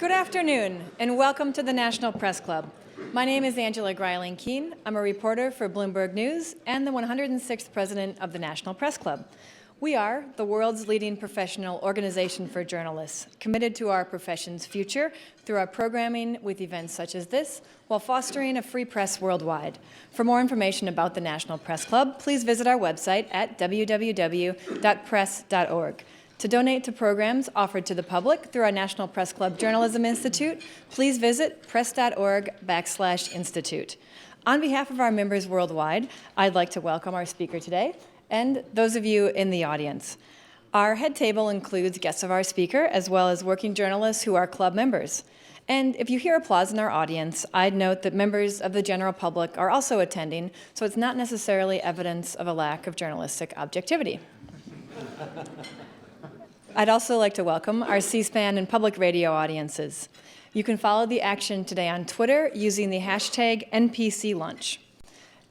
Good afternoon, and welcome to the National Press Club. My name is Angela Greiling-Keene. I'm a reporter for Bloomberg News and the 106th president of the National Press Club. We are the world's leading professional organization for journalists, committed to our profession's future through our programming with events such as this, while fostering a free press worldwide. For more information about the National Press Club, please visit our website at www.press.org. To donate to programs offered to the public through our National Press Club Journalism Institute, please visit press.org/institute. On behalf of our members worldwide, I'd like to welcome our speaker today and those of you in the audience. Our head table includes guests of our speaker as well as working journalists who are club members. And if you hear applause in our audience, I'd note that members of the general public are also attending, so it's not necessarily evidence of a lack of journalistic objectivity. I'd also like to welcome our C-SPAN and public radio audiences. You can follow the action today on Twitter using the hashtag NPCLunch.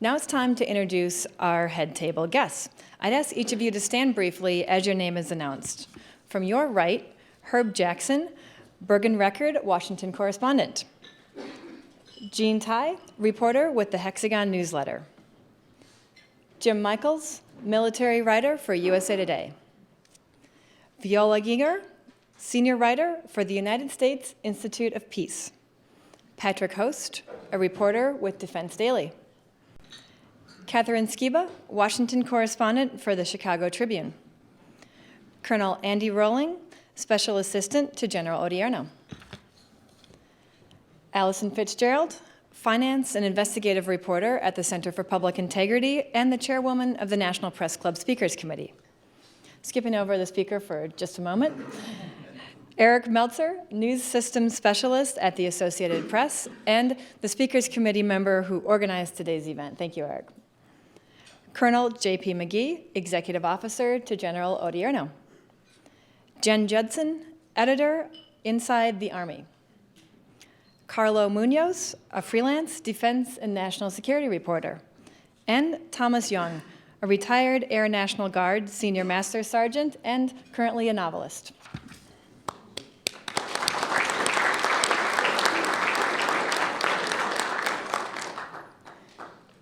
Now it's time to introduce our head table guests. I'd ask each of you to stand briefly as your name is announced. From your right, Herb Jackson, Bergen Record, Washington correspondent. Jean Tai, reporter with the Hexagon newsletter. Jim Michaels, military writer for USA Today. Viola Giger, senior writer for the United States Institute of Peace. Patrick Host, a reporter with Defense Daily. Catherine Skiba, Washington correspondent for the Chicago Tribune. Colonel Andy Rowling, special assistant to General Odierno. Allison Fitzgerald, finance and investigative reporter at the Center for Public Integrity and the chairwoman of the National Press Club Speakers Committee. Skipping over the speaker for just a moment. Eric Meltzer, news systems specialist at the Associated Press and the Speakers Committee member who organized today's event. Thank you, Eric. Colonel J.P. McGee, executive officer to General Odierno. Jen Judson, editor inside the Army. Carlo Munoz, a freelance defense and national security reporter. And Thomas Young, a retired Air National Guard senior master sergeant and currently a novelist.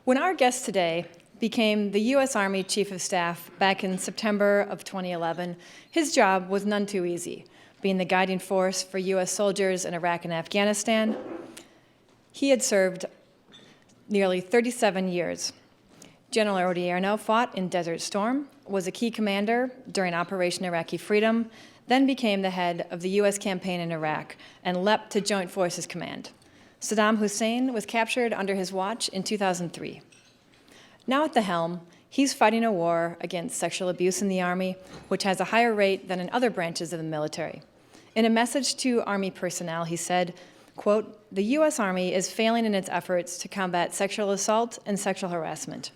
When our guest today became the U.S. Army Chief of Staff back in September of 2011, his job was none too easy, being the guiding force for U.S. soldiers in Iraq and Afghanistan. He had served nearly 37 years. General Odierno fought in Desert Storm, was a key commander during Operation Iraqi Freedom, then became the head of the U.S. campaign in Iraq and leapt to Joint Forces Command. Saddam Hussein was captured under his watch in 2003. Now at the helm, he's fighting a war against sexual abuse in the Army, which has a higher rate than in other branches of the military. In a message to Army personnel, he said, quote, "The U.S. Army is failing in its efforts to combat sexual assault and sexual harassment."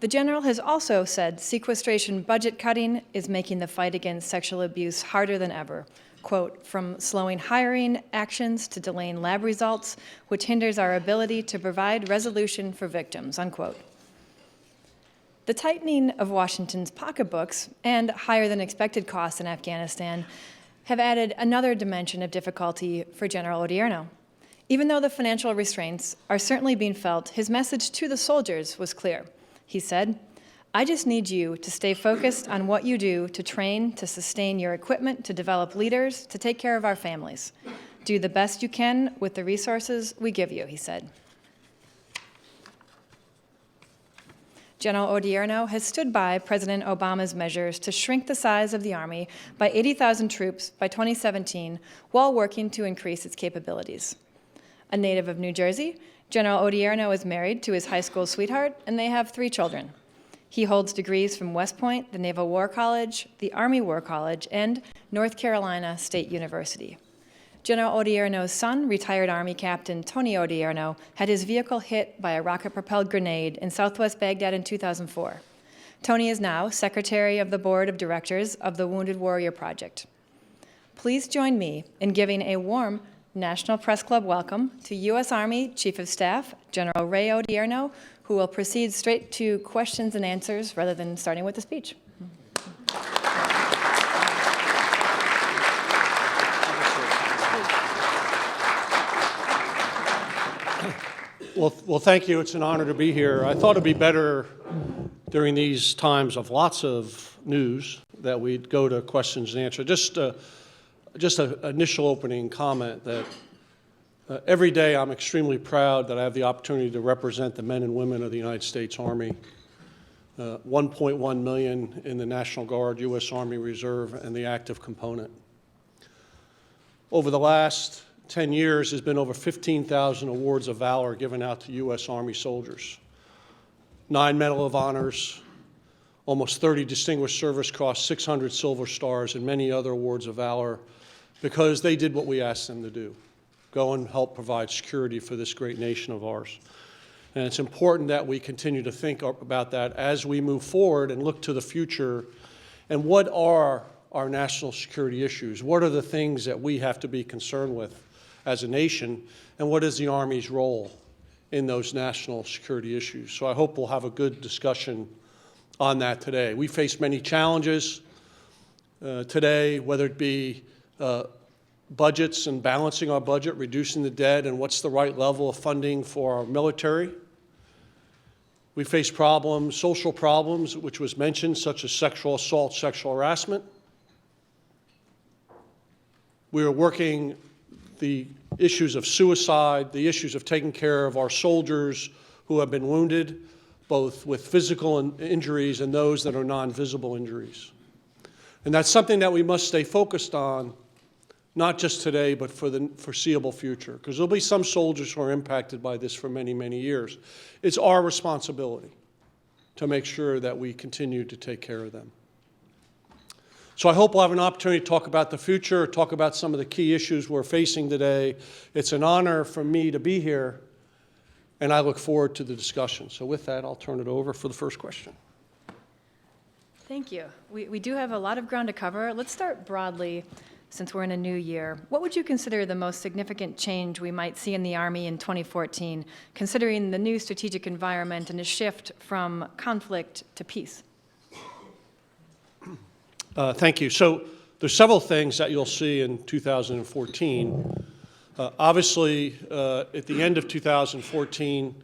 The general has also said sequestration budget cutting is making the fight against sexual abuse harder than ever. Quote, "From slowing hiring actions to delaying lab results, which hinders our ability to provide resolution for victims," unquote. The tightening of Washington's pocketbooks and higher than expected costs in Afghanistan have added another dimension of difficulty for General Odierno. Even though the financial restraints are certainly being felt, his message to the soldiers was clear. He said, "I just need you to stay focused on what you do to train, to sustain your equipment, to develop leaders, to take care of our families. Do the best you can with the resources we give you," he said. General Odierno has stood by President Obama's measures to shrink the size of the Army by 80,000 troops by 2017 while working to increase its capabilities. A native of New Jersey, General Odierno is married to his high school sweetheart, and they have 3 children. He holds degrees from West Point, the Naval War College, the Army War College, and North Carolina State University. General Odierno's son, retired Army Captain Tony Odierno, had his vehicle hit by a rocket-propelled grenade in southwest Baghdad in 2004. Tony is now Secretary of the Board of Directors of the Wounded Warrior Project. Please join me in giving a warm National Press Club welcome to U.S. Army Chief of Staff, General Ray Odierno, who will proceed straight to questions and answers rather than starting with the speech. Well, thank you. It's an honor to be here. I thought it'd be better during these times of lots of news that we'd go to questions and answers. Just an initial opening comment that every day I'm extremely proud that I have the opportunity to represent the men and women of the United States Army, 1.1 million in the National Guard, U.S. Army Reserve, and the active component. Over the last 10 years, there's been over 15,000 awards of valor given out to U.S. Army soldiers. 9 Medal of Honors, almost 30 Distinguished Service Cross, 600 Silver Stars, and many other awards of valor because they did what we asked them to do, go and help provide security for this great nation of ours. And it's important that we continue to think about that as we move forward and look to the future. And what are our national security issues? What are the things that we have to be concerned with as a nation? And what is the Army's role in those national security issues? So I hope we'll have a good discussion on that today. We face many challenges today, whether it be budgets and balancing our budget, reducing the debt, and what's the right level of funding for our military. We face problems, social problems, which was mentioned, such as sexual assault, sexual harassment. We are working the issues of suicide, the issues of taking care of our soldiers who have been wounded, both with physical injuries and those that are non-visible injuries. And that's something that we must stay focused on, not just today, but for the foreseeable future, because there'll be some soldiers who are impacted by this for many, many years. It's our responsibility to make sure that we continue to take care of them. So I hope we'll have an opportunity to talk about the future, talk about some of the key issues we're facing today. It's an honor for me to be here, and I look forward to the discussion. So with that, I'll turn it over for the first question. Thank you. We do have a lot of ground to cover. Let's start broadly, since we're in a new year. What would you consider the most significant change we might see in the Army in 2014, considering the new strategic environment and a shift from conflict to peace? Thank you. So there's several things that you'll see in 2014. Obviously, at the end of 2014,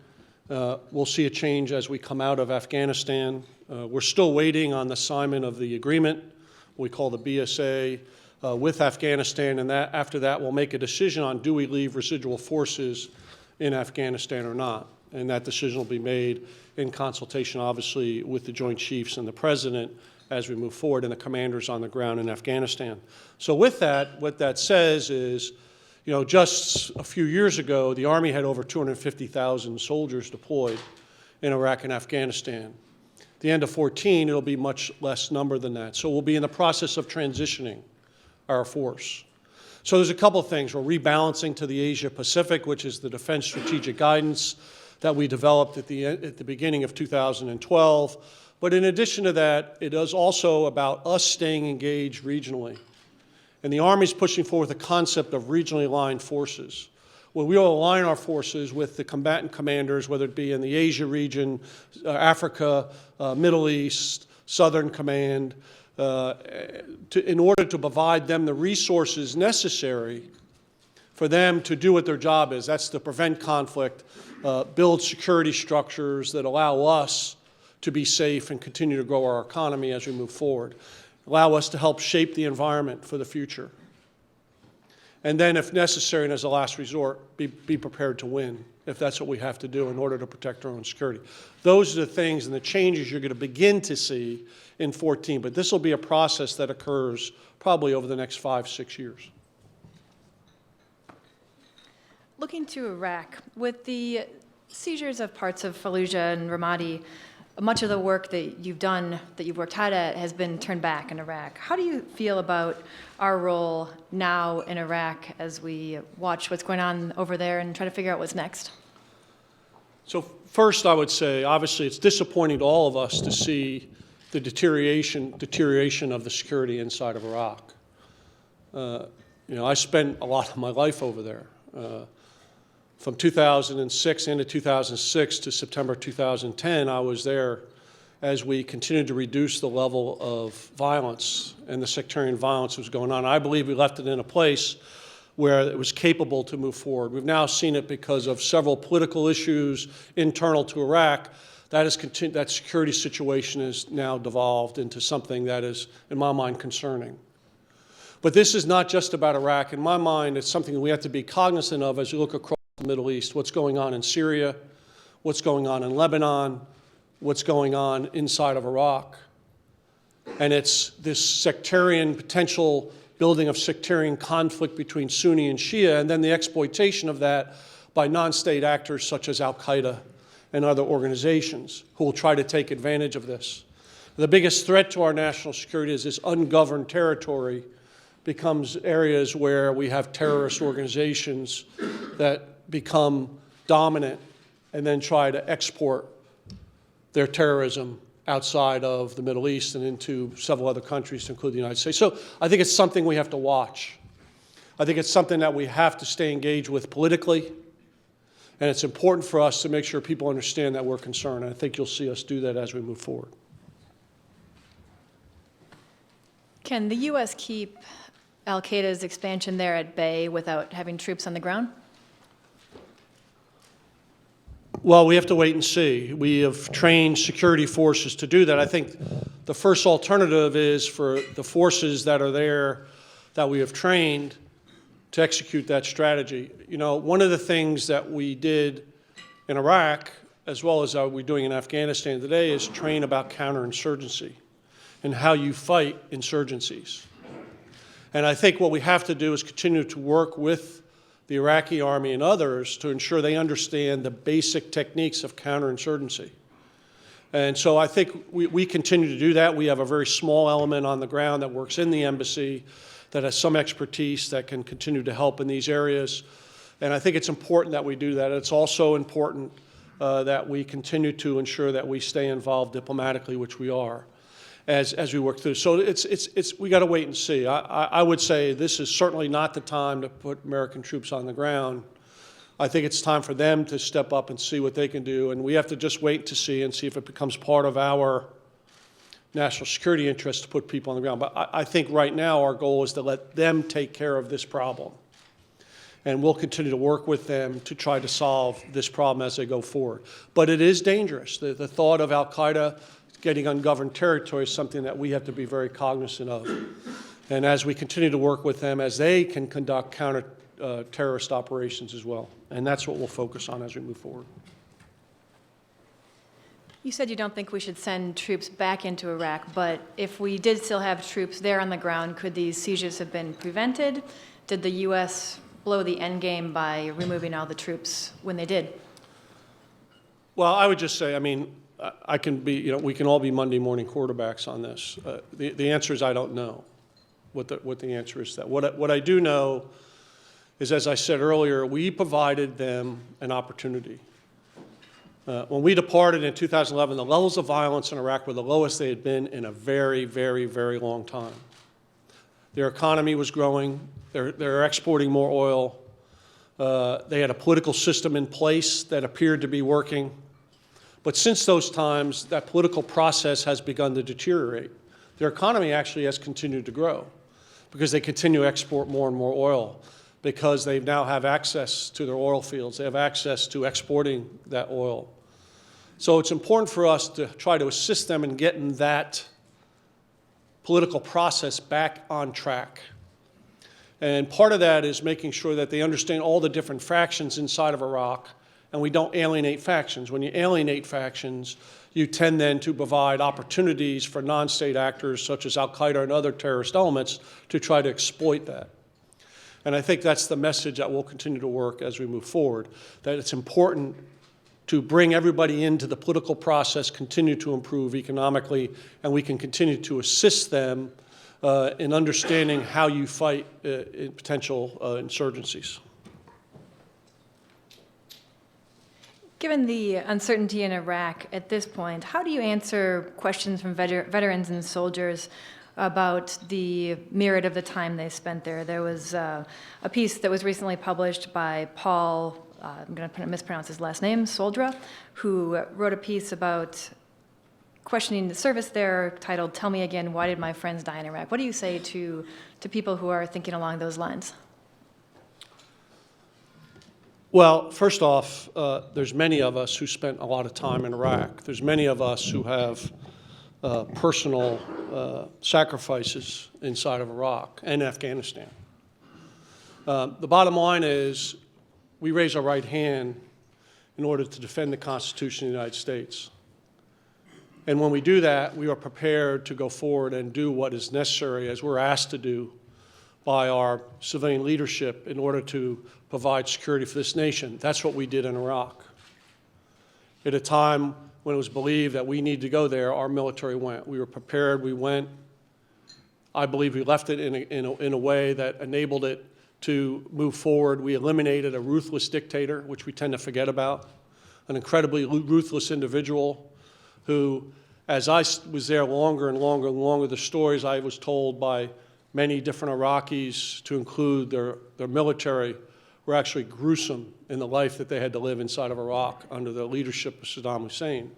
we'll see a change as we come out of Afghanistan. We're still waiting on the assignment of the agreement, we call the BSA, with Afghanistan, and after that we'll make a decision on do we leave residual forces in Afghanistan or not. And that decision will be made in consultation, obviously, with the Joint Chiefs and the President as we move forward, and the commanders on the ground in Afghanistan. So with that, what that says is, you know, just a few years ago, the Army had over 250,000 soldiers deployed in Iraq and Afghanistan. At the end of 2014, it'll be much less number than that. So we'll be in the process of transitioning our force. So there's a couple of things. We're rebalancing to the Asia Pacific, which is the defense strategic guidance that we developed at the beginning of 2012. But in addition to that, it is also about us staying engaged regionally. And the Army's pushing forward the concept of regionally aligned forces, where we will align our forces with the combatant commanders, whether it be in the Asia region, Africa, Middle East, Southern Command, in order to provide them the resources necessary for them to do what their job is. That's to prevent conflict, build security structures that allow us to be safe and continue to grow our economy as we move forward, allow us to help shape the environment for the future. And then, if necessary and as a last resort, be prepared to win if that's what we have to do in order to protect our own security. Those are the things and the changes you're going to begin to see in 2014, but this will be a process that occurs probably over the next 5-6 years. Looking to Iraq, with the seizures of parts of Fallujah and Ramadi, much of the work that you've done, that you've worked hard at, has been turned back in Iraq. How do you feel about our role now in Iraq as we watch what's going on over there and try to figure out what's next? So first, I would say, obviously, it's disappointing to all of us to see the deterioration of the security inside of Iraq. I spent a lot of my life over there. From 2006 into 2006 to September 2010, I was there as we continued to reduce the level of violence and the sectarian violence that was going on. I believe we left it in a place where it was capable to move forward. We've now seen it because of several political issues internal to Iraq. That security situation is now devolved into something that is, in my mind, concerning. But this is not just about Iraq. In my mind, it's something we have to be cognizant of as we look across the Middle East, what's going on in Syria, what's going on in Lebanon, what's going on inside of Iraq. And it's this sectarian potential building of sectarian conflict between Sunni and Shia, and then the exploitation of that by non-state actors such as Al-Qaeda and other organizations who will try to take advantage of this. The biggest threat to our national security is this ungoverned territory becomes areas where we have terrorist organizations that become dominant and then try to export their terrorism outside of the Middle East and into several other countries, to include the United States. So I think it's something we have to watch. I think it's something that we have to stay engaged with politically, and it's important for us to make sure people understand that we're concerned, and I think you'll see us do that as we move forward. Can the U.S. keep al-Qaeda's expansion there at bay without having troops on the ground? Well, we have to wait and see. We have trained security forces to do that. I think the first alternative is for the forces that are there that we have trained to execute that strategy. You know, one of the things that we did in Iraq, as well as we're doing in Afghanistan today, is train about counterinsurgency and how you fight insurgencies. And I think what we have to do is continue to work with the Iraqi army and others to ensure they understand the basic techniques of counterinsurgency. And so I think we continue to do that. We have a very small element on the ground that works in the embassy that has some expertise that can continue to help in these areas. And I think it's important that we do that. It's also important that we continue to ensure that we stay involved diplomatically, which we are, as we work through. So we got to wait and see. I would say this is certainly not the time to put American troops on the ground. I think it's time for them to step up and see what they can do, and we have to just wait to see and see if it becomes part of our national security interest to put people on the ground. But I think right now our goal is to let them take care of this problem, and we'll continue to work with them to try to solve this problem as they go forward. But it is dangerous. The thought of Al-Qaeda getting ungoverned territory is something that we have to be very cognizant of. And as we continue to work with them, as they can conduct counter-terrorist operations as well. And that's what we'll focus on as we move forward. You said you don't think we should send troops back into Iraq, but if we did still have troops there on the ground, could these seizures have been prevented? Did the U.S. blow the endgame by removing all the troops when they did? Well, I would just say, I mean, I can be, you know, we can all be Monday morning quarterbacks on this. The answer is I don't know what the answer is to that. What I do know is, as I said earlier, we provided them an opportunity. When we departed in 2011, the levels of violence in Iraq were the lowest they had been in a very, very, very long time. Their economy was growing. They're exporting more oil. They had a political system in place that appeared to be working. But since those times, that political process has begun to deteriorate. Their economy actually has continued to grow because they continue to export more and more oil, because they now have access to their oil fields. They have access to exporting that oil. So it's important for us to try to assist them in getting that political process back on track. And part of that is making sure that they understand all the different factions inside of Iraq, and we don't alienate factions. When you alienate factions, you tend then to provide opportunities for non-state actors such as Al-Qaeda and other terrorist elements to try to exploit that. And I think that's the message that will continue to work as we move forward, that it's important to bring everybody into the political process, continue to improve economically, and we can continue to assist them in understanding how you fight potential insurgencies. Given the uncertainty in Iraq at this point, how do you answer questions from veterans and soldiers about the merit of the time they spent there? There was a piece that was recently published by Paul, I'm going to mispronounce his last name, Soldra, who wrote a piece about questioning the service there titled, "Tell Me Again, Why Did My Friends Die in Iraq?" What do you say to people who are thinking along those lines? Well, first off, there's many of us who spent a lot of time in Iraq. There's many of us who have personal sacrifices inside of Iraq and Afghanistan. The bottom line is we raise our right hand in order to defend the Constitution of the United States. And when we do that, we are prepared to go forward and do what is necessary, as we're asked to do by our civilian leadership, in order to provide security for this nation. That's what we did in Iraq. At a time when it was believed that we need to go there, our military went. We were prepared, we went. I believe we left it in a way that enabled it to move forward. We eliminated a ruthless dictator, which we tend to forget about, an incredibly ruthless individual who, as I was there longer and longer and longer, the stories I was told by many different Iraqis, to include their military, were actually gruesome in the life that they had to live inside of Iraq under the leadership of Saddam Hussein.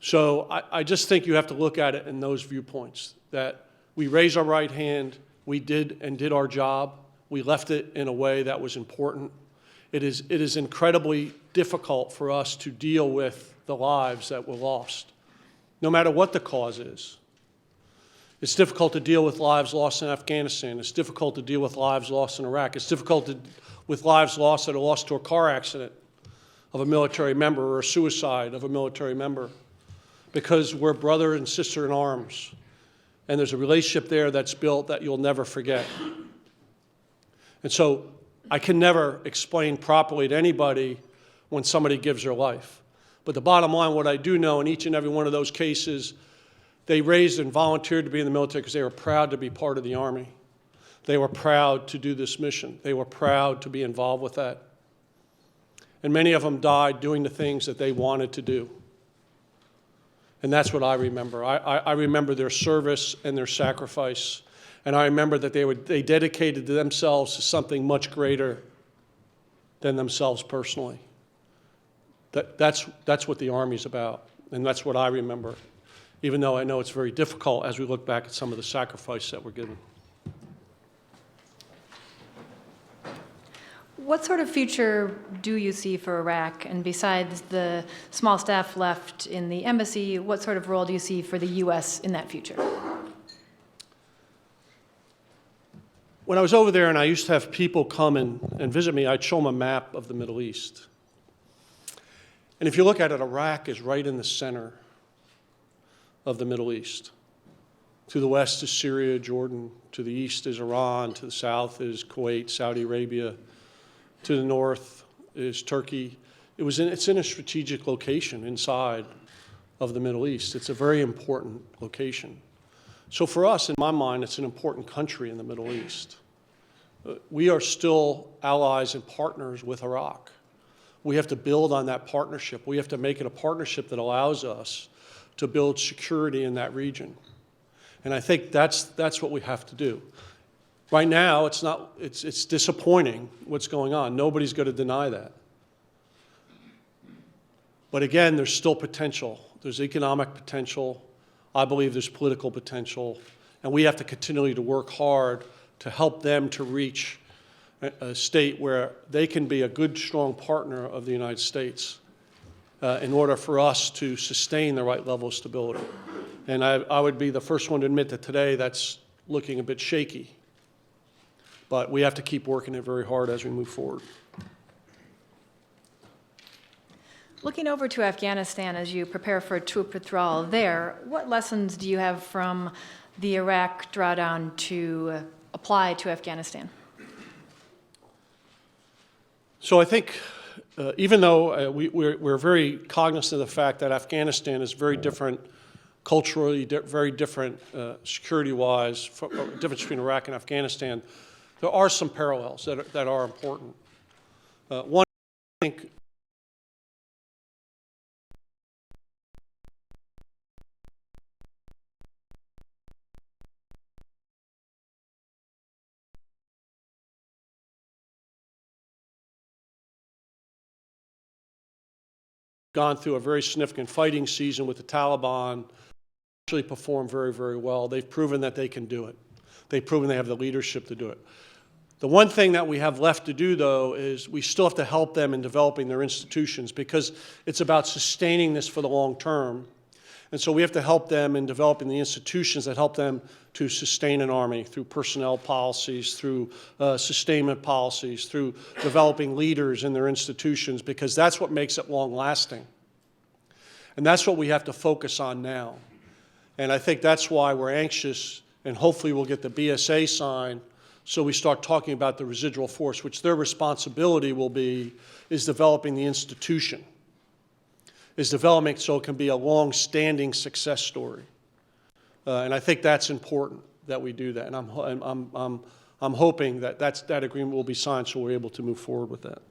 So I just think you have to look at it in those viewpoints, that we raised our right hand, we did our job, we left it in a way that was important. It is incredibly difficult for us to deal with the lives that were lost, no matter what the cause is. It's difficult to deal with lives lost in Afghanistan. It's difficult to deal with lives lost in Iraq. It's difficult with lives lost that are lost to a car accident of a military member or a suicide of a military member, because we're brother and sister in arms. And there's a relationship there that's built that you'll never forget. And so I can never explain properly to anybody when somebody gives their life. But the bottom line, what I do know in each and every one of those cases, they raised and volunteered to be in the military because they were proud to be part of the Army. They were proud to do this mission. They were proud to be involved with that. And many of them died doing the things that they wanted to do. And that's what I remember. I remember their service and their sacrifice. And I remember that they dedicated themselves to something much greater than themselves personally. That's what the Army's about. And that's what I remember, even though I know it's very difficult as we look back at some of the sacrifice that were given. What sort of future do you see for Iraq? And besides the small staff left in the embassy, what sort of role do you see for the U.S. in that future? When I was over there and I used to have people come and visit me, I'd show them a map of the Middle East. And if you look at it, Iraq is right in the center of the Middle East. To the west is Syria, Jordan. To the east is Iran. To the south is Kuwait, Saudi Arabia. To the north is Turkey. It's in a strategic location inside of the Middle East. It's a very important location. So for us, in my mind, it's an important country in the Middle East. We are still allies and partners with Iraq. We have to build on that partnership. We have to make it a partnership that allows us to build security in that region. And I think that's what we have to do. Right now, it's disappointing what's going on. Nobody's going to deny that. But again, there's still potential. There's economic potential. I believe there's political potential. And we have to continually to work hard to help them to reach a state where they can be a good, strong partner of the United States in order for us to sustain the right level of stability. And I would be the first one to admit that today that's looking a bit shaky. But we have to keep working it very hard as we move forward. Looking over to Afghanistan as you prepare for a troop withdrawal there, what lessons do you have from the Iraq drawdown to apply to Afghanistan? So I think even though we're very cognizant of the fact that Afghanistan is very different culturally, very different security-wise, difference between Iraq and Afghanistan, there are some parallels that are important. One, I think, gone through a very significant fighting season with the Taliban, actually performed very, very well. They've proven that they can do it. They've proven they have the leadership to do it. The one thing that we have left to do, though, is we still have to help them in developing their institutions, because it's about sustaining this for the long term. And so we have to help them in developing the institutions that help them to sustain an army through personnel policies, through sustainment policies, through developing leaders in their institutions, because that's what makes it long-lasting. And that's what we have to focus on now. And I think that's why we're anxious, and hopefully we'll get the BSA signed, so we start talking about the residual force, which their responsibility will be, is developing the institution, is developing so it can be a long-standing success story. And I think that's important that we do that. And I'm hoping that that agreement will be signed so we're able to move forward with that.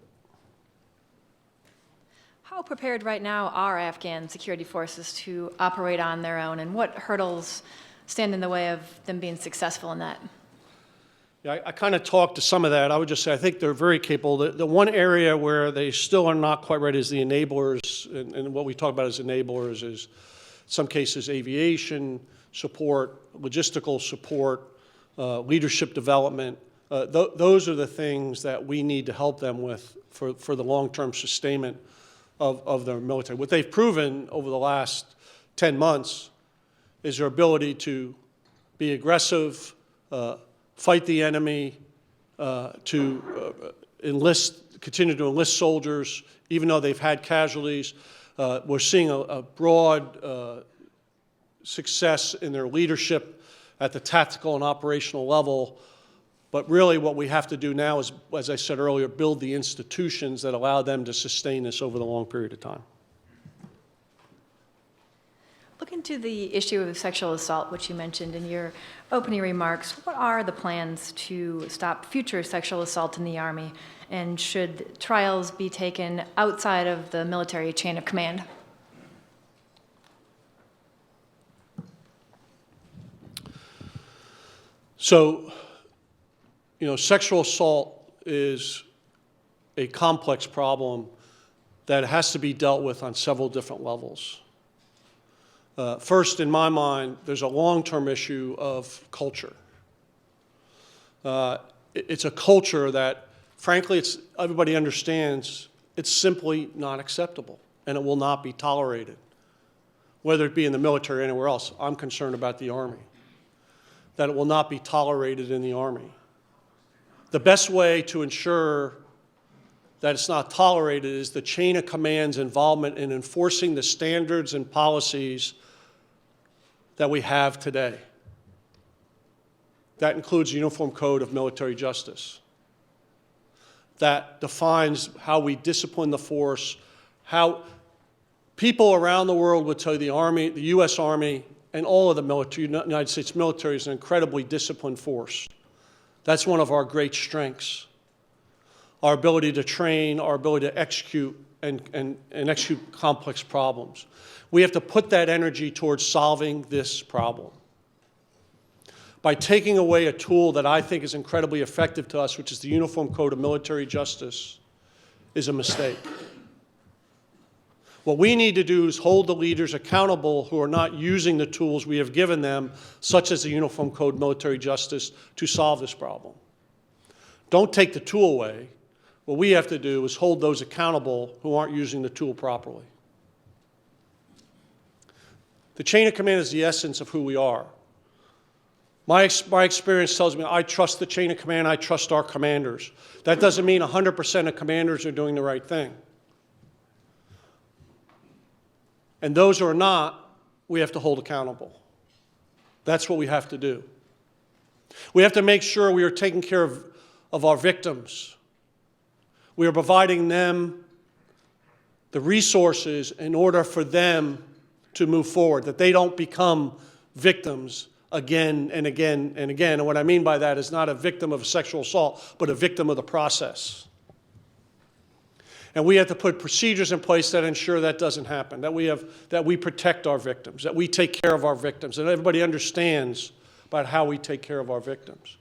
How prepared right now are Afghan security forces to operate on their own, and what hurdles stand in the way of them being successful in that? Yeah, I kind of talked to some of that. I would just say I think they're very capable. The one area where they still are not quite ready is the enablers, and what we talk about as enablers is, in some cases, aviation support, logistical support, leadership development. Those are the things that we need to help them with for the long-term sustainment of their military. What they've proven over the last 10 months is their ability to be aggressive, fight the enemy, to continue to enlist soldiers, even though they've had casualties. We're seeing a broad success in their leadership at the tactical and operational level. But really what we have to do now is, as I said earlier, build the institutions that allow them to sustain this over the long period of time. Look into the issue of sexual assault, which you mentioned in your opening remarks. What are the plans to stop future sexual assault in the Army? And should trials be taken outside of the military chain of command? So, sexual assault is a complex problem that has to be dealt with on several different levels. First, in my mind, there's a long-term issue of culture. It's a culture that, frankly, everybody understands it's simply not acceptable, and it will not be tolerated, whether it be in the military or anywhere else. I'm concerned about the Army, that it will not be tolerated in the Army. The best way to ensure that it's not tolerated is the chain of command's involvement in enforcing the standards and policies that we have today. That includes the Uniform Code of Military Justice. That defines how we discipline the force, how people around the world would tell you the Army, the U.S. Army, and all of the military, United States military is an incredibly disciplined force. That's one of our great strengths. Our ability to train, our ability to execute and execute complex problems. We have to put that energy towards solving this problem. By taking away a tool that I think is incredibly effective to us, which is the Uniform Code of Military Justice, is a mistake. What we need to do is hold the leaders accountable who are not using the tools we have given them, such as the Uniform Code of Military Justice, to solve this problem. Don't take the tool away. What we have to do is hold those accountable who aren't using the tool properly. The chain of command is the essence of who we are. My experience tells me I trust the chain of command, I trust our commanders. That doesn't mean 100% of commanders are doing the right thing. And those who are not, we have to hold accountable. That's what we have to do. We have to make sure we are taking care of our victims. We are providing them the resources in order for them to move forward, that they don't become victims again and again and again. And what I mean by that is not a victim of a sexual assault, but a victim of the process. And we have to put procedures in place that ensure that doesn't happen, that we protect our victims, that we take care of our victims, and everybody understands about how we take care of our victims.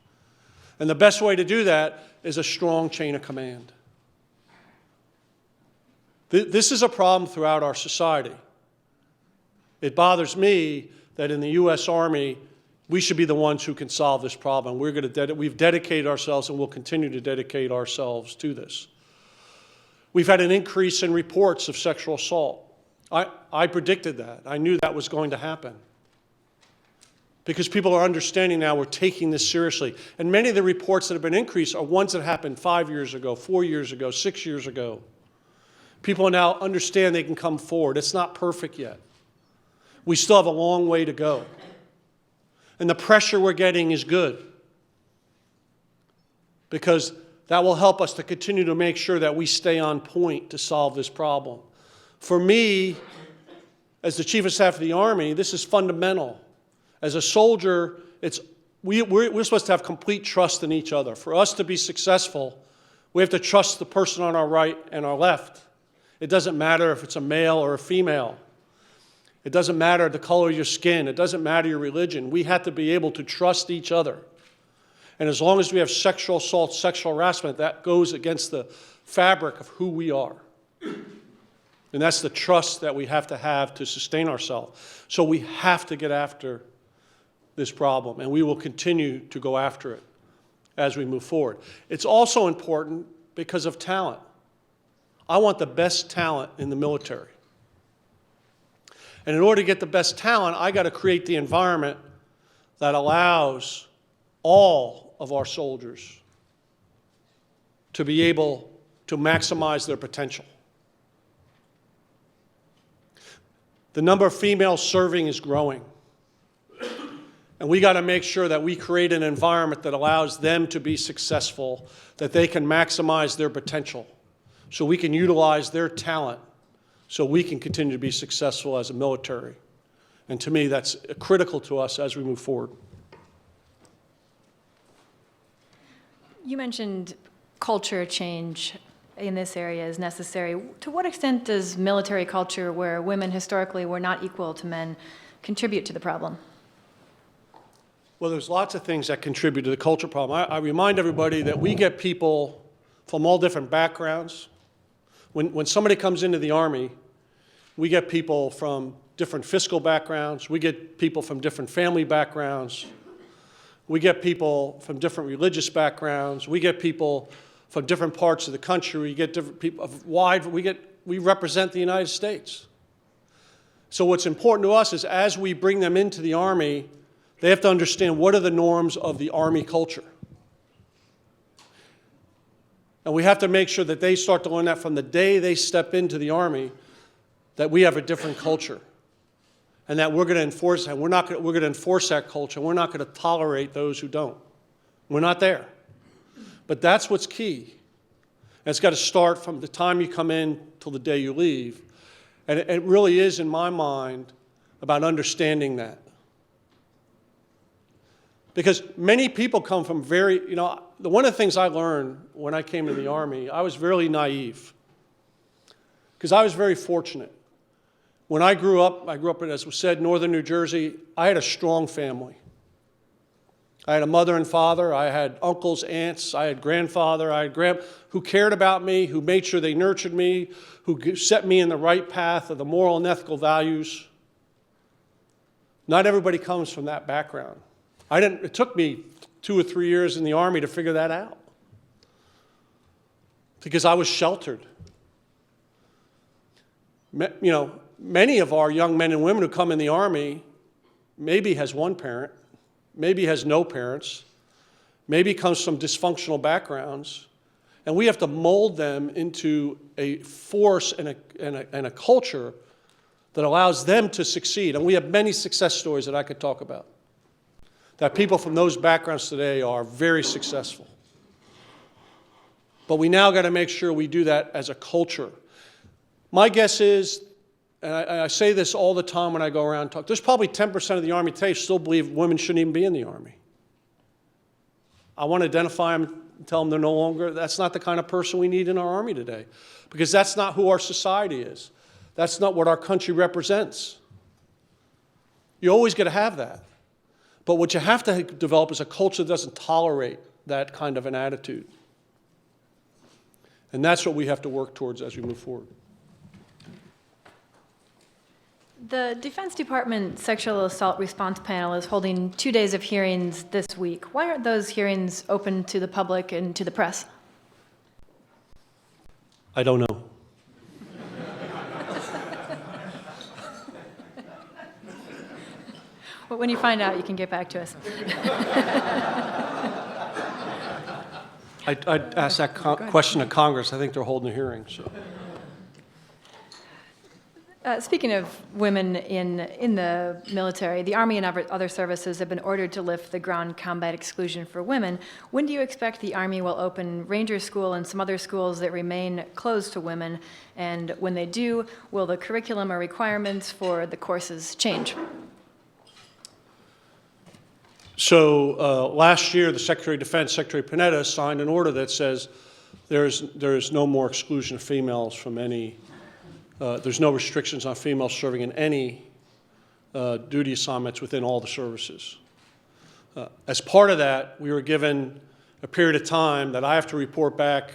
And the best way to do that is a strong chain of command. This is a problem throughout our society. It bothers me that in the U.S. Army, we should be the ones who can solve this problem. We've dedicated ourselves and will continue to dedicate ourselves to this. We've had an increase in reports of sexual assault. I predicted that. I knew that was going to happen. Because people are understanding now we're taking this seriously. And many of the reports that have been increased are ones that happened 5 years ago, 4 years ago, 6 years ago. People now understand they can come forward. It's not perfect yet. We still have a long way to go. And the pressure we're getting is good, because that will help us to continue to make sure that we stay on point to solve this problem. For me, as the Chief of Staff of the Army, this is fundamental. As a soldier, we're supposed to have complete trust in each other. For us to be successful, we have to trust the person on our right and our left. It doesn't matter if it's a male or a female. It doesn't matter the color of your skin. It doesn't matter your religion. We have to be able to trust each other. And as long as we have sexual assault, sexual harassment, that goes against the fabric of who we are. And that's the trust that we have to sustain ourselves. So we have to get after this problem, and we will continue to go after it as we move forward. It's also important because of talent. I want the best talent in the military. And in order to get the best talent, I got to create the environment that allows all of our soldiers to be able to maximize their potential. The number of females serving is growing. And we got to make sure that we create an environment that allows them to be successful, that they can maximize their potential, so we can utilize their talent, so we can continue to be successful as a military. And to me, that's critical to us as we move forward. You mentioned culture change in this area is necessary. To what extent does military culture, where women historically were not equal to men, contribute to the problem? Well, there's lots of things that contribute to the culture problem. I remind everybody that we get people from all different backgrounds. When somebody comes into the Army, we get people from different fiscal backgrounds. We get people from different family backgrounds. We get people from different religious backgrounds. We get people from different parts of the country. We get different people of wide. We represent the United States. So what's important to us is as we bring them into the Army, they have to understand what are the norms of the Army culture. And we have to make sure that they start to learn that from the day they step into the Army, that we have a different culture. And that we're going to enforce that. We're going to enforce that culture. We're not going to tolerate those who don't. We're not there. But that's what's key. And it's got to start from the time you come in till the day you leave. And it really is, in my mind, about understanding that. Because many people come from one of the things I learned when I came into the Army, I was very naive. Because I was very fortunate. When I grew up in, as was said, northern New Jersey. I had a strong family. I had a mother and father. I had uncles, aunts. I had grandfather. I had who cared about me, who made sure they nurtured me, who set me in the right path of the moral and ethical values. Not everybody comes from that background. It took me 2 or 3 years in the Army to figure that out, because I was sheltered. Many of our young men and women who come in the Army maybe has one parent, maybe has no parents, maybe comes from dysfunctional backgrounds, and we have to mold them into a force and a culture that allows them to succeed. And we have many success stories that I could talk about, that people from those backgrounds today are very successful. But we now got to make sure we do that as a culture. My guess is, and I say this all the time when I go around and talk, there's probably 10% of the Army today still believe women shouldn't even be in the Army. I want to identify them and tell them they're no longer, that's not the kind of person we need in our Army today, because that's not who our society is. That's not what our country represents. You always got to have that. But what you have to develop is a culture that doesn't tolerate that kind of an attitude. And that's what we have to work towards as we move forward. The Defense Department Sexual Assault Response Panel is holding 2 days of hearings this week. Why aren't those hearings open to the public and to the press? I don't know. Well, when you find out, you can get back to us. I'd ask that question to Congress. I think they're holding a hearing, so. Speaking of women in the military, the Army and other services have been ordered to lift the ground combat exclusion for women. When do you expect the Army will open Ranger School and some other schools that remain closed to women? And when they do, will the curriculum or requirements for the courses change? So last year, the Secretary of Defense, Secretary Panetta, signed an order that says there's no more exclusion of females from any. There's no restrictions on females serving in any duty assignments within all the services. As part of that, we were given a period of time that I have to report back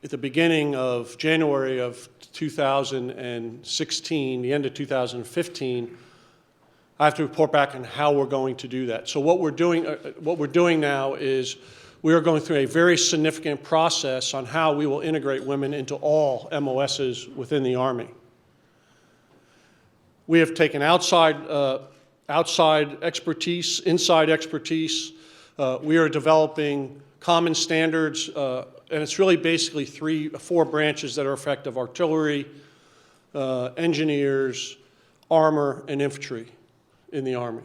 at the beginning of January of 2016, the end of 2015. I have to report back on how we're going to do that. So what we're doing now is we are going through a very significant process on how we will integrate women into all MOSs within the Army. We have taken outside expertise, inside expertise. We are developing common standards, and it's really basically four branches that are effective: artillery, engineers, armor, and infantry in the Army.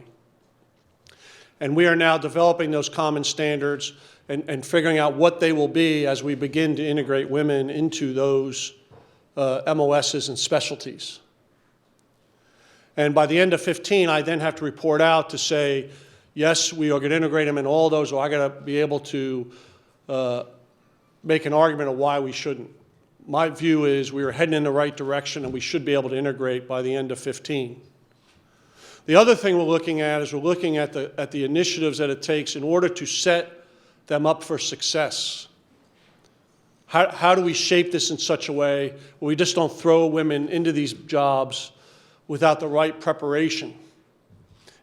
And we are now developing those common standards and figuring out what they will be as we begin to integrate women into those MOSs and specialties. And by the end of 15, I then have to report out to say, yes, we are going to integrate them in all those, or I got to be able to make an argument of why we shouldn't. My view is we are heading in the right direction, and we should be able to integrate by the end of 15. The other thing we're looking at is we're looking at the initiatives that it takes in order to set them up for success. How do we shape this in such a way where we just don't throw women into these jobs without the right preparation?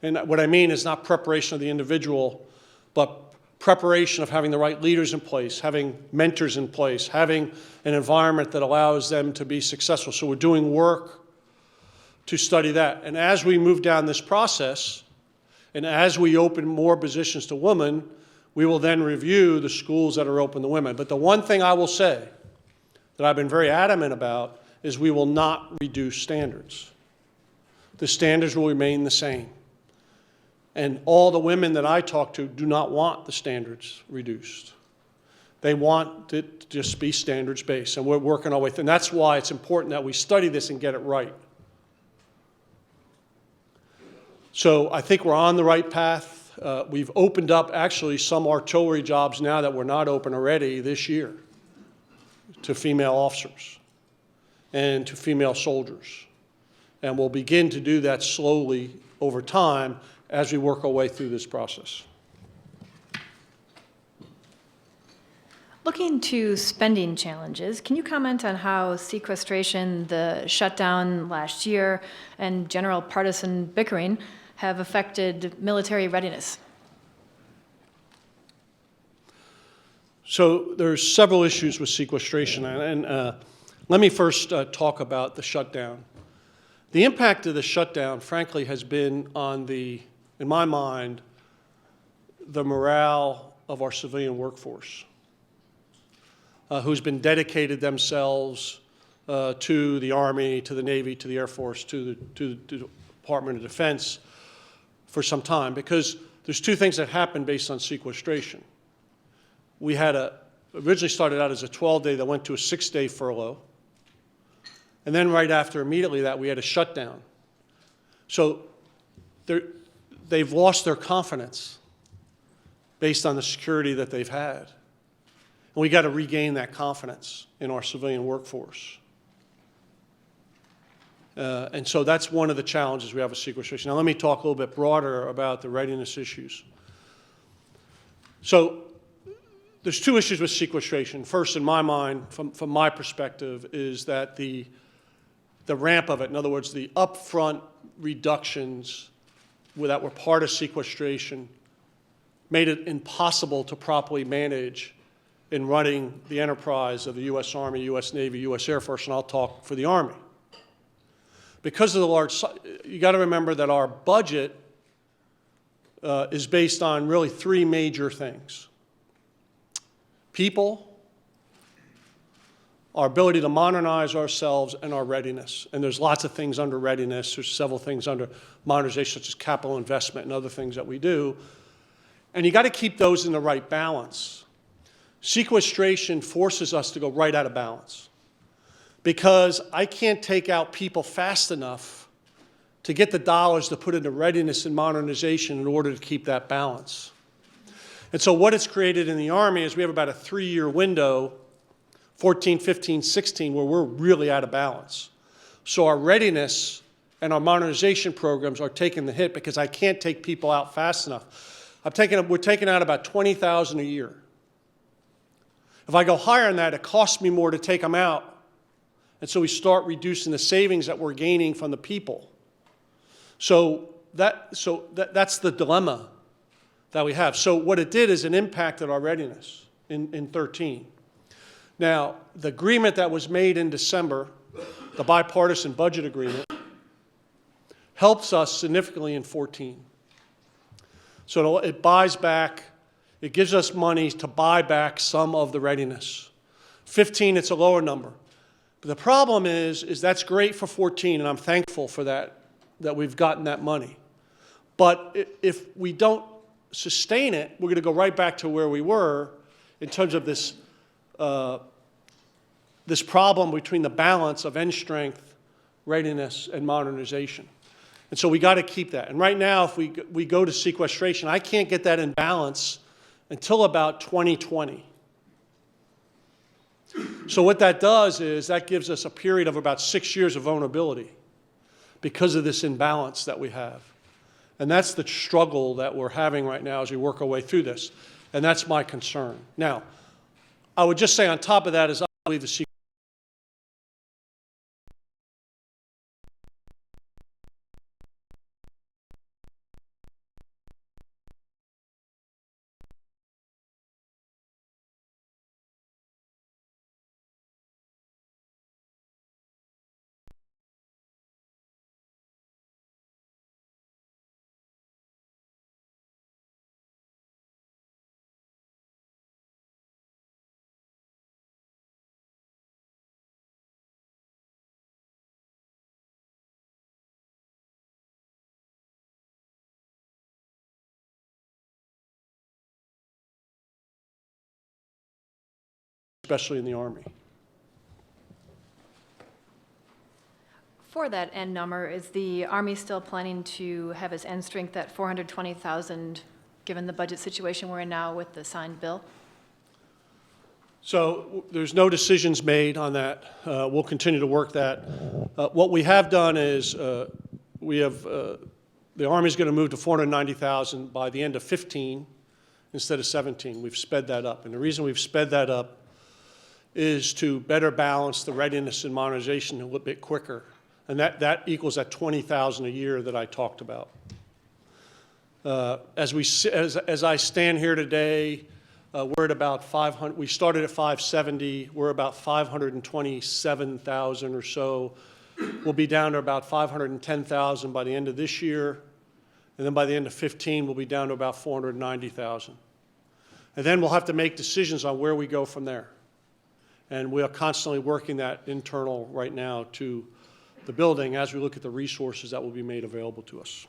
And what I mean is not preparation of the individual, but preparation of having the right leaders in place, having mentors in place, having an environment that allows them to be successful. So we're doing work to study that. And as we move down this process, and as we open more positions to women, we will then review the schools that are open to women. But the one thing I will say that I've been very adamant about is we will not reduce standards. The standards will remain the same. And all the women that I talk to do not want the standards reduced. They want it to just be standards-based, and we're working our way through. And that's why it's important that we study this and get it right. So I think we're on the right path. We've opened up actually some artillery jobs now that were not open already this year to female officers and to female soldiers. And we'll begin to do that slowly over time as we work our way through this process. Looking to spending challenges, can you comment on how sequestration, the shutdown last year, and general partisan bickering have affected military readiness? So there's several issues with sequestration, and let me first talk about the shutdown. The impact of the shutdown, frankly, has been on in my mind, the morale of our civilian workforce, who's been dedicated themselves to the Army, to the Navy, to the Air Force, to the Department of Defense for some time, because there's two things that happened based on sequestration. We had originally started out as a 12-day that went to a 6-day furlough, and then right after, immediately that, we had a shutdown. So they've lost their confidence based on the security that they've had. And we got to regain that confidence in our civilian workforce. And so that's one of the challenges we have with sequestration. Now let me talk a little bit broader about the readiness issues. So there's two issues with sequestration. First, in my mind, from my perspective, is that the the ramp of it, in other words, the upfront reductions that were part of sequestration, made it impossible to properly manage in running the enterprise of the U.S. Army, U.S. Navy, U.S. Air Force, and I'll talk for the Army. Because of the large, you got to remember that our budget is based on really three major things: people, our ability to modernize ourselves, and our readiness. And there's lots of things under readiness. There's several things under modernization, such as capital investment and other things that we do. And you got to keep those in the right balance. Sequestration forces us to go right out of balance, because I can't take out people fast enough to get the dollars to put into readiness and modernization in order to keep that balance. And so what it's created in the Army is we have about a 3-year window, 14, 15, 16, where we're really out of balance. So our readiness and our modernization programs are taking the hit because I can't take people out fast enough. We're taking out about 20,000 a year. If I go higher than that, it costs me more to take them out. And so we start reducing the savings that we're gaining from the people. So that's the dilemma that we have. So what it did is it impacted our readiness in 13. Now, the agreement that was made in December, the bipartisan budget agreement, helps us significantly in 14. So it buys back, it gives us money to buy back some of the readiness. 15, it's a lower number. But the problem is that's great for 14, and I'm thankful for that we've gotten that money. But if we don't sustain it, we're going to go right back to where we were in terms of this this problem between the balance of end strength, readiness, and modernization. And so we got to keep that. And right now, if we go to sequestration, I can't get that in balance until about 2020. So what that does is that gives us a period of about 6 years of vulnerability because of this imbalance that we have. And that's the struggle that we're having right now as we work our way through this. And that's my concern. Now, I would just say on top of that is I believe the especially in the Army. For that end number, is the Army still planning to have its end strength at 420,000, given the budget situation we're in now with the signed bill? So there's no decisions made on that. We'll continue to work that. What we have done is the Army's going to move to 490,000 by the end of 15 instead of 17. We've sped that up. And the reason we've sped that up is to better balance the readiness and modernization a little bit quicker. And that equals that 20,000 a year that I talked about. As I stand here today, we're at about 500. We started at 570. We're about 527,000 or so. We'll be down to about 510,000 by the end of this year. And then by the end of 15, we'll be down to about 490,000. And then we'll have to make decisions on where we go from there. And we are constantly working that internal right now to the building as we look at the resources that will be made available to us.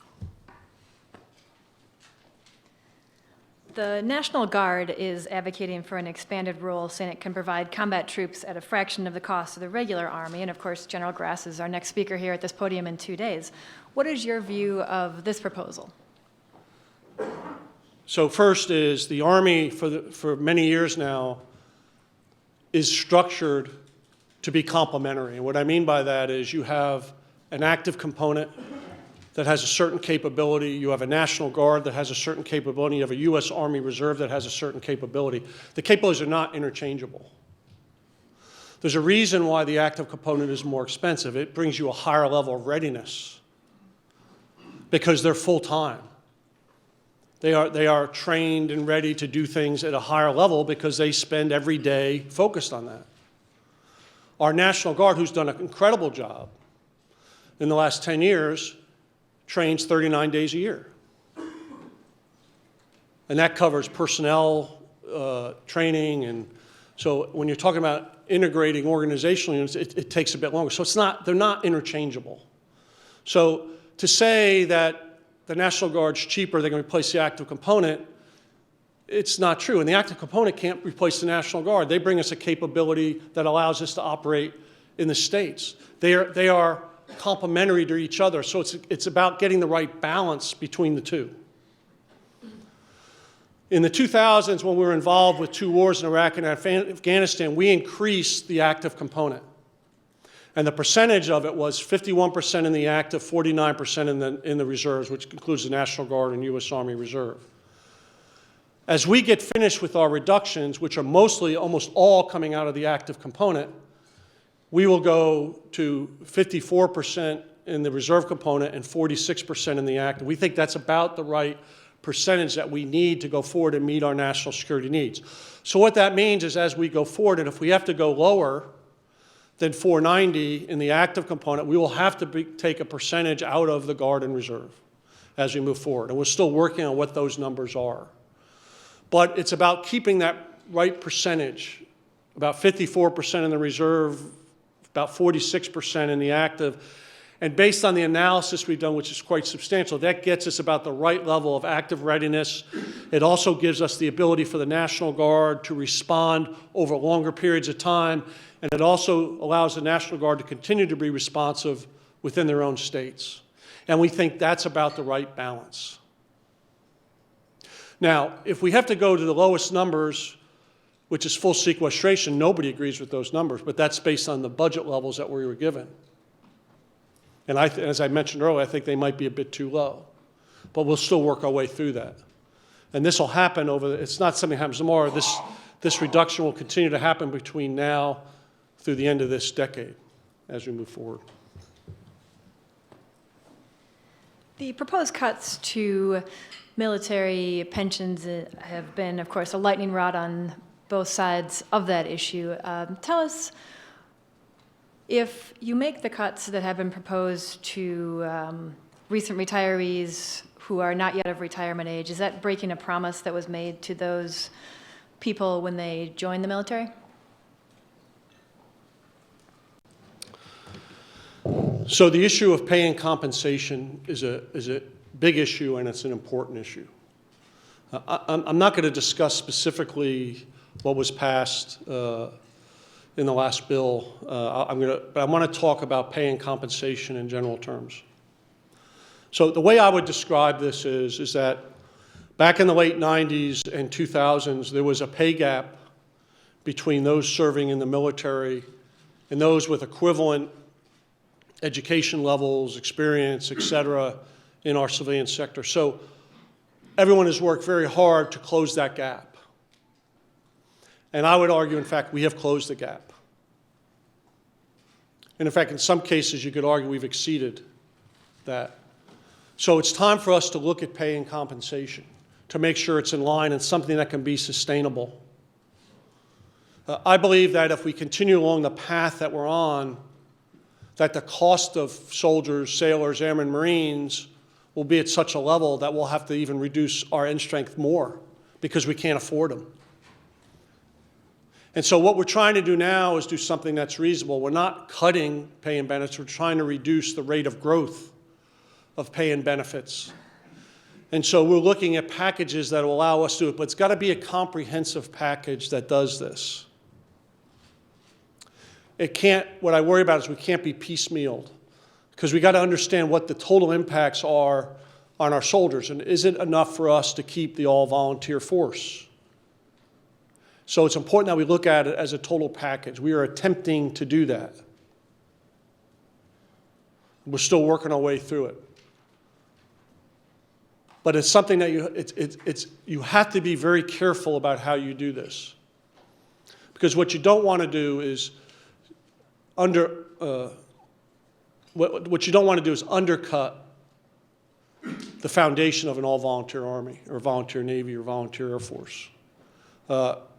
The National Guard is advocating for an expanded role, saying it can provide combat troops at a fraction of the cost of the regular Army. And of course, General Grass is our next speaker here at this podium in 2 days. What is your view of this proposal? So first is the Army for many years now is structured to be complementary. And what I mean by that is you have an active component that has a certain capability. You have a National Guard that has a certain capability. You have a U.S. Army Reserve that has a certain capability. The capabilities are not interchangeable. There's a reason why the active component is more expensive. It brings you a higher level of readiness because they're full-time. They are trained and ready to do things at a higher level because they spend every day focused on that. Our National Guard, who's done an incredible job in the last 10 years, trains 39 days a year. And that covers personnel training. And so when you're talking about integrating organizational units, it takes a bit longer. So they're not interchangeable. So to say that the National Guard's cheaper, they're going to replace the active component, it's not true. And the active component can't replace the National Guard. They bring us a capability that allows us to operate in the States. They are complementary to each other. So it's about getting the right balance between the two. In the 2000s, when we were involved with 2 wars in Iraq and Afghanistan, we increased the active component. And the percentage of it was 51% in the active, 49% in the reserves, which includes the National Guard and U.S. Army Reserve. As we get finished with our reductions, which are mostly, almost all coming out of the active component, we will go to 54% in the reserve component and 46% in the active. We think that's about the right percentage that we need to go forward and meet our national security needs. So what that means is as we go forward, and if we have to go lower than 490 in the active component, we will have to take a percentage out of the Guard and Reserve as we move forward. And we're still working on what those numbers are. But it's about keeping that right percentage, about 54% in the Reserve, about 46% in the active. And based on the analysis we've done, which is quite substantial, that gets us about the right level of active readiness. It also gives us the ability for the National Guard to respond over longer periods of time. And it also allows the National Guard to continue to be responsive within their own states. And we think that's about the right balance. Now, if we have to go to the lowest numbers, which is full sequestration, nobody agrees with those numbers, but that's based on the budget levels that we were given. And as I mentioned earlier, I think they might be a bit too low. But we'll still work our way through that. And this will happen it's not something that happens tomorrow. This reduction will continue to happen between now through the end of this decade as we move forward. The proposed cuts to military pensions have been, of course, a lightning rod on both sides of that issue. Tell us, if you make the cuts that have been proposed to recent retirees who are not yet of retirement age, is that breaking a promise that was made to those people when they joined the military? So the issue of pay and compensation is a big issue, and it's an important issue. I'm not going to discuss specifically what was passed in the last bill, but I want to talk about pay and compensation in general terms. So the way I would describe this is that back in the late 90s and 2000s, there was a pay gap between those serving in the military and those with equivalent education levels, experience, et cetera, in our civilian sector. So everyone has worked very hard to close that gap. And I would argue, in fact, we have closed the gap. And in fact, in some cases, you could argue we've exceeded that. So it's time for us to look at pay and compensation to make sure it's in line and something that can be sustainable. I believe that if we continue along the path that we're on, that the cost of soldiers, sailors, airmen, Marines will be at such a level that we'll have to even reduce our end strength more because we can't afford them. And so what we're trying to do now is do something that's reasonable. We're not cutting pay and benefits. We're trying to reduce the rate of growth of pay and benefits. And so we're looking at packages that will allow us to do it, but it's got to be a comprehensive package that does this. What I worry about is we can't be piecemealed because we got to understand what the total impacts are on our soldiers, and is it enough for us to keep the all-volunteer force? So it's important that we look at it as a total package. We are attempting to do that. We're still working our way through it. But it's something that you have to be very careful about how you do this. Because what you don't want to do is what you don't want to do is undercut the foundation of an all-volunteer Army or volunteer Navy or volunteer Air Force,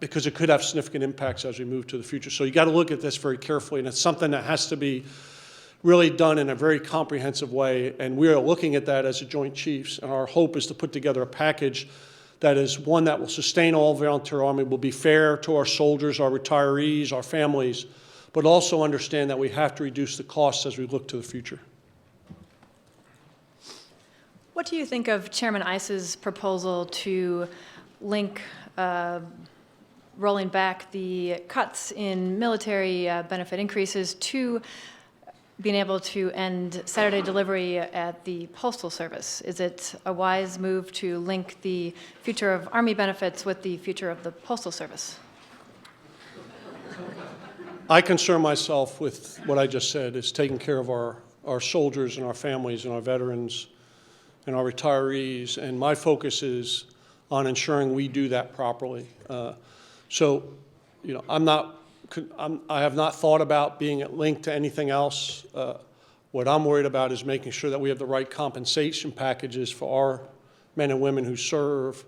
because it could have significant impacts as we move to the future. So you got to look at this very carefully, and it's something that has to be really done in a very comprehensive way, and we are looking at that as a Joint Chiefs, and our hope is to put together a package that is one that will sustain all volunteer Army, will be fair to our soldiers, our retirees, our families, but also understand that we have to reduce the costs as we look to the future. What do you think of Chairman Iss's proposal to link rolling back the cuts in military benefit increases to being able to end Saturday delivery at the Postal Service? Is it a wise move to link the future of Army benefits with the future of the Postal Service? I concern myself with what I just said, is taking care of our soldiers and our families and our veterans and our retirees, and my focus is on ensuring we do that properly. So, you know, I have not thought about being linked to anything else. What I'm worried about is making sure that we have the right compensation packages for our men and women who serve,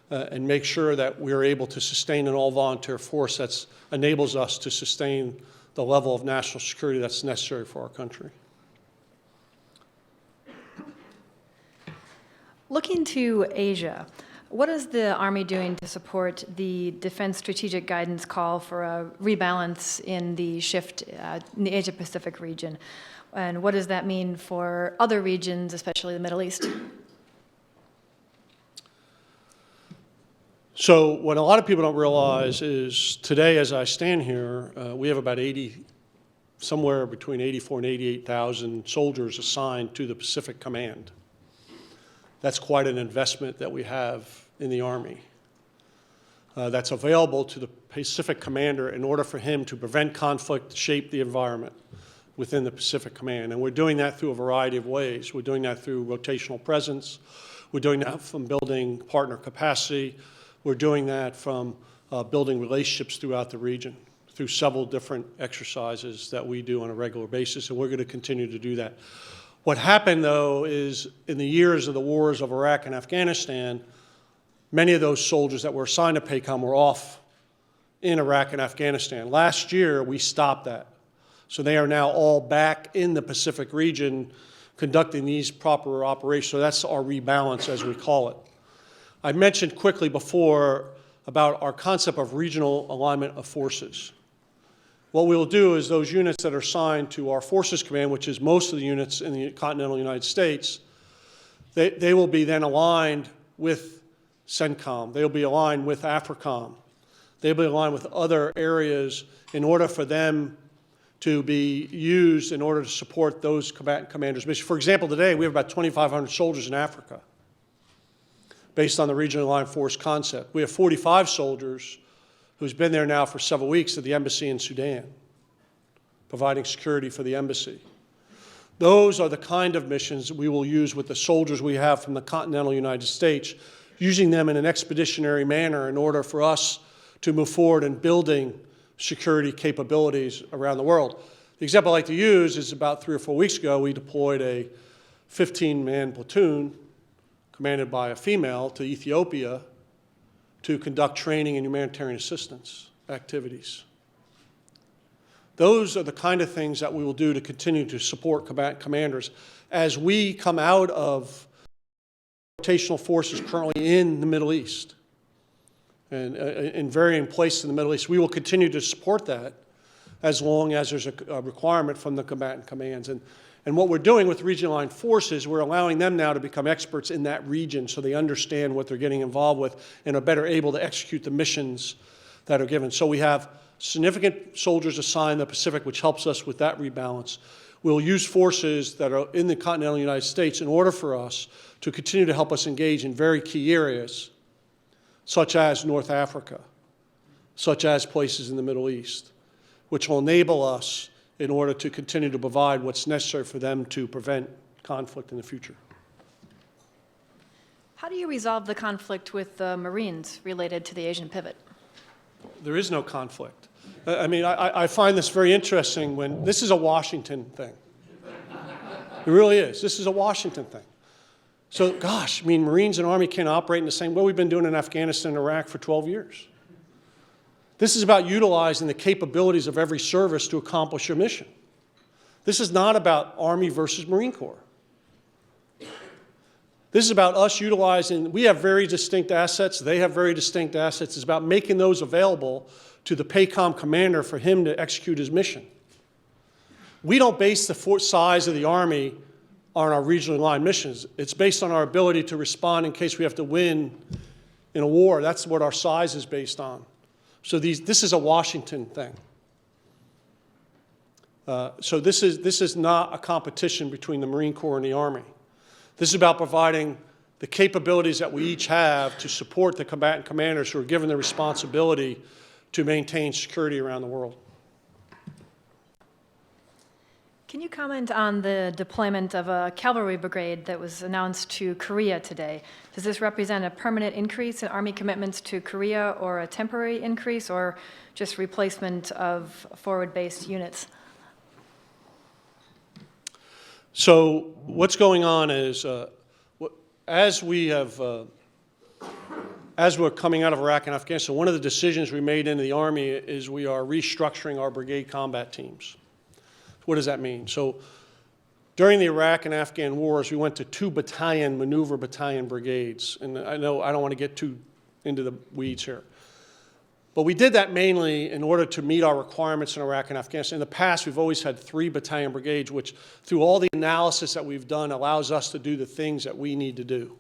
and make sure that we're able to sustain an all-volunteer force that enables us to sustain the level of national security that's necessary for our country. Looking to Asia, what is the Army doing to support the Defense Strategic Guidance call for a rebalance in the shift in the Asia-Pacific region? And what does that mean for other regions, especially the Middle East? So what a lot of people don't realize is today, as I stand here, we have about somewhere between 84 and 88,000 soldiers assigned to the Pacific Command. That's quite an investment that we have in the Army. That's available to the Pacific Commander in order for him to prevent conflict, shape the environment within the Pacific Command. And we're doing that through a variety of ways. We're doing that through rotational presence. We're doing that from building partner capacity. We're doing that from building relationships throughout the region through several different exercises that we do on a regular basis, and we're going to continue to do that. What happened, though, is in the years of the wars of Iraq and Afghanistan, many of those soldiers that were assigned to PACOM were off in Iraq and Afghanistan. Last year, we stopped that. So they are now all back in the Pacific region conducting these proper operations. So that's our rebalance, as we call it. I mentioned quickly before about our concept of regional alignment of forces. What we'll do is those units that are assigned to our Forces Command, which is most of the units in the continental United States, they will be then aligned with CENTCOM. They'll be aligned with AFRICOM. They'll be aligned with other areas in order for them to be used in order to support those commanders' mission. For example, today we have about 2,500 soldiers in Africa based on the regional aligned force concept. We have 45 soldiers who's been there now for several weeks at the embassy in Sudan, providing security for the embassy. Those are the kind of missions we will use with the soldiers we have from the continental United States, using them in an expeditionary manner in order for us to move forward in building security capabilities around the world. The example I like to use is about 3 or 4 weeks ago, we deployed a 15-man platoon commanded by a female to Ethiopia to conduct training and humanitarian assistance activities. Those are the kind of things that we will do to continue to support commanders as we come out of rotational forces currently in the Middle East and in varying places in the Middle East. We will continue to support that as long as there's a requirement from the combatant commands. And what we're doing with regional aligned forces, we're allowing them now to become experts in that region so they understand what they're getting involved with and are better able to execute the missions that are given. So we have significant soldiers assigned in the Pacific, which helps us with that rebalance. We'll use forces that are in the continental United States in order for us to continue to help us engage in very key areas, such as North Africa, such as places in the Middle East, which will enable us in order to continue to provide what's necessary for them to prevent conflict in the future. How do you resolve the conflict with the Marines related to the Asian pivot? There is no conflict. I mean, I find this very interesting when this is a Washington thing. It really is. This is a Washington thing. So, gosh, I mean, Marines and Army can't operate in the same way we've been doing in Afghanistan and Iraq for 12 years. This is about utilizing the capabilities of every service to accomplish your mission. This is not about Army versus Marine Corps. This is about us utilizing, we have very distinct assets, they have very distinct assets. It's about making those available to the PACOM commander for him to execute his mission. We don't base the size of the Army on our regionally aligned missions. It's based on our ability to respond in case we have to win in a war. That's what our size is based on. So this is a Washington thing. So this is not a competition between the Marine Corps and the Army. This is about providing the capabilities that we each have to support the combatant commanders who are given the responsibility to maintain security around the world. Can you comment on the deployment of a cavalry brigade that was announced to Korea today? Does this represent a permanent increase in Army commitments to Korea, or a temporary increase, or just replacement of forward-based units? So what's going on is, as we're coming out of Iraq and Afghanistan, one of the decisions we made in the Army is we are restructuring our brigade combat teams. What does that mean? So during the Iraq and Afghan wars, we went to 2 battalion, maneuver battalion brigades. And I know I don't want to get too into the weeds here. But we did that mainly in order to meet our requirements in Iraq and Afghanistan. In the past, we've always had 3 battalion brigades, which through all the analysis that we've done allows us to do the things that we need to do.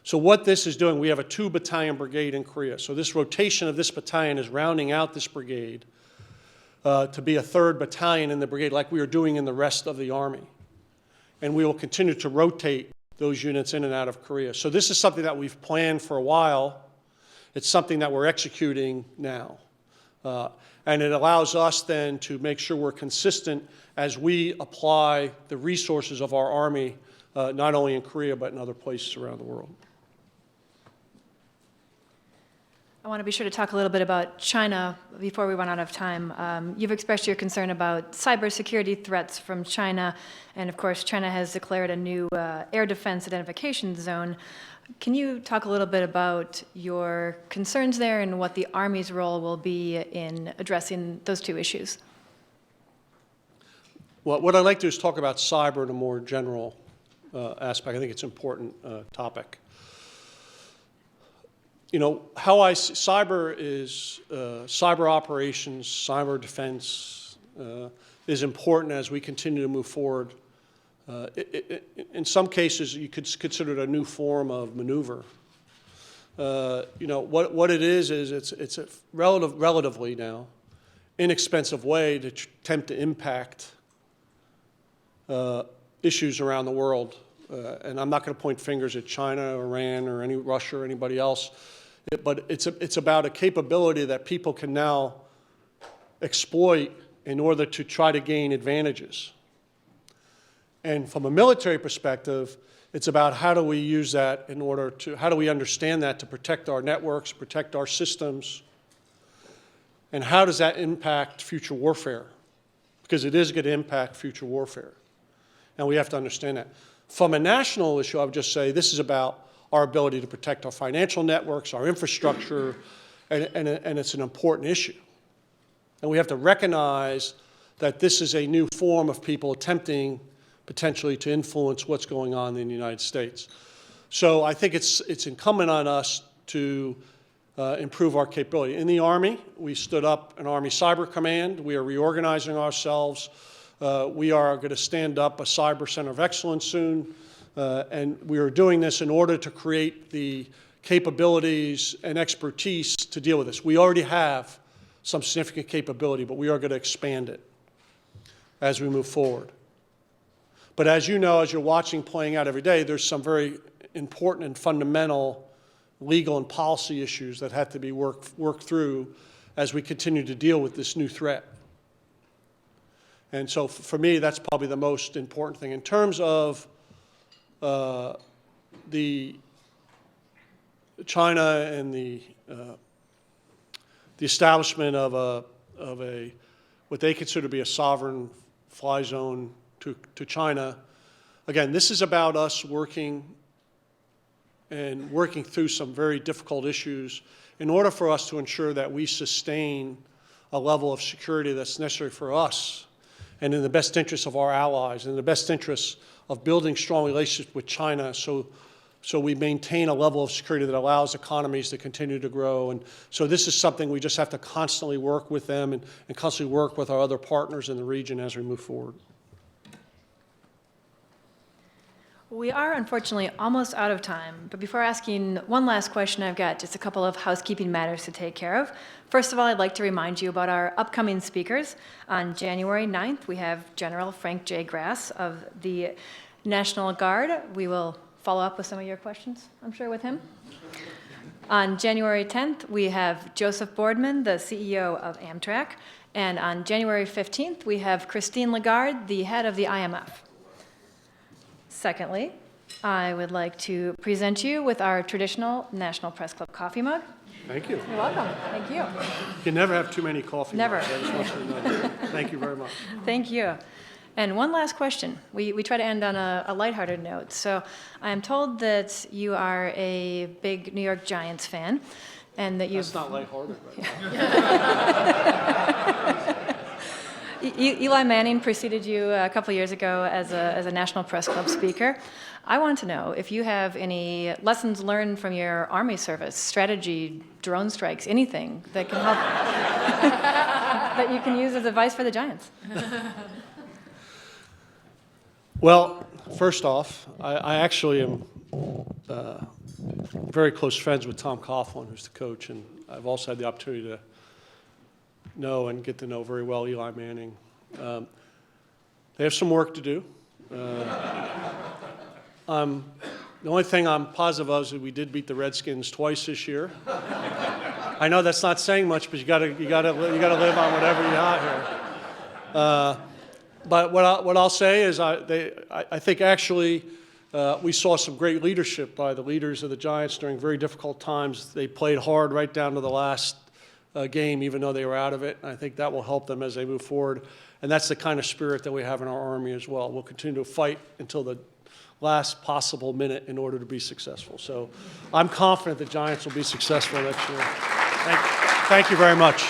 So what this is doing, we have a 2 battalion brigade in Korea. So this rotation of this battalion is rounding out this brigade to be a 3rd battalion in the brigade like we are doing in the rest of the Army. And we will continue to rotate those units in and out of Korea. So this is something that we've planned for a while. It's something that we're executing now. And it allows us then to make sure we're consistent as we apply the resources of our Army, not only in Korea, but in other places around the world. I want to be sure to talk a little bit about China before we run out of time. You've expressed your concern about cybersecurity threats from China, and of course, China has declared a new air defense identification zone. Can you talk a little bit about your concerns there and what the Army's role will be in addressing those 2 issues? Well, what I'd like to do is talk about cyber in a more general aspect. I think it's an important topic. You know, how I see cyber is cyber operations, cyber defense is important as we continue to move forward. In some cases, you could consider it a new form of maneuver. You know, what it is it's a relatively now inexpensive way to attempt to impact issues around the world. And I'm not going to point fingers at China, Iran, or Russia, or anybody else. But it's about a capability that people can now exploit in order to try to gain advantages. And from a military perspective, it's about how do we use that in order to, how do we understand that to protect our networks, protect our systems, and how does that impact future warfare? Because it is going to impact future warfare. And we have to understand that. From a national issue, I would just say this is about our ability to protect our financial networks, our infrastructure, and it's an important issue. And we have to recognize that this is a new form of people attempting potentially to influence what's going on in the United States. So I think it's incumbent on us to improve our capability. In the Army, we stood up an Army Cyber Command. We are reorganizing ourselves. We are going to stand up a Cyber Center of Excellence soon. And we are doing this in order to create the capabilities and expertise to deal with this. We already have some significant capability, but we are going to expand it as we move forward. But as you know, as you're watching playing out every day, there's some very important and fundamental legal and policy issues that have to be worked through as we continue to deal with this new threat. And so for me, that's probably the most important thing. In terms of the China and the establishment of of what they consider to be a sovereign fly zone to China. Again, this is about us working through some very difficult issues in order for us to ensure that we sustain a level of security that's necessary for us and in the best interest of our allies, and in the best interest of building strong relationships with China so we maintain a level of security that allows economies to continue to grow. And so this is something we just have to constantly work with them and constantly work with our other partners in the region as we move forward. We are unfortunately almost out of time, but before asking one last question, I've got just a couple of housekeeping matters to take care of. First of all, I'd like to remind you about our upcoming speakers. On January 9th, we have General Frank J. Grass of the National Guard. We will follow up with some of your questions, I'm sure, with him. On January 10th, we have Joseph Boardman, the CEO of Amtrak. And on January 15th, we have Christine Lagarde, the head of the IMF. Secondly, I would like to present you with our traditional National Press Club coffee mug. Thank you. You're welcome. Thank you. You can never have too many coffee Never. mugs. I just want you to know that. Thank you very much. Thank you. And one last question. We try to end on a lighthearted note. So I am told that you are a big New York Giants fan, and that you've... That's not lighthearted. Eli Manning preceded you a couple years ago as a National Press Club speaker. I want to know if you have any lessons learned from your Army service, strategy, drone strikes, anything that can help, that you can use as advice for the Giants. Well, first off, I actually am very close friends with Tom Coughlin, who's the coach, and I've also had the opportunity to know and get to know very well Eli Manning. They have some work to do. The only thing I'm positive of is that we did beat the Redskins twice this year. I know that's not saying much, but you gotta live on whatever you got here. But what I'll say is I think actually we saw some great leadership by the leaders of the Giants during very difficult times. They played hard right down to the last game, even though they were out of it. And I think that will help them as they move forward. And that's the kind of spirit that we have in our Army as well. We'll continue to fight until the last possible minute in order to be successful. So I'm confident the Giants will be successful next year. Thank you very much.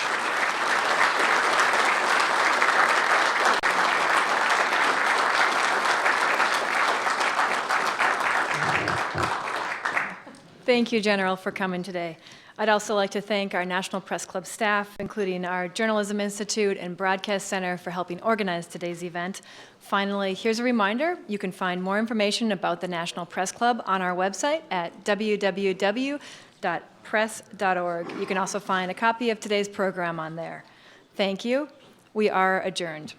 Thank you, General, for coming today. I'd also like to thank our National Press Club staff, including our Journalism Institute and Broadcast Center, for helping organize today's event. Finally, here's a reminder. You can find more information about the National Press Club on our website at www.press.org. You can also find a copy of today's program on there. Thank you. We are adjourned.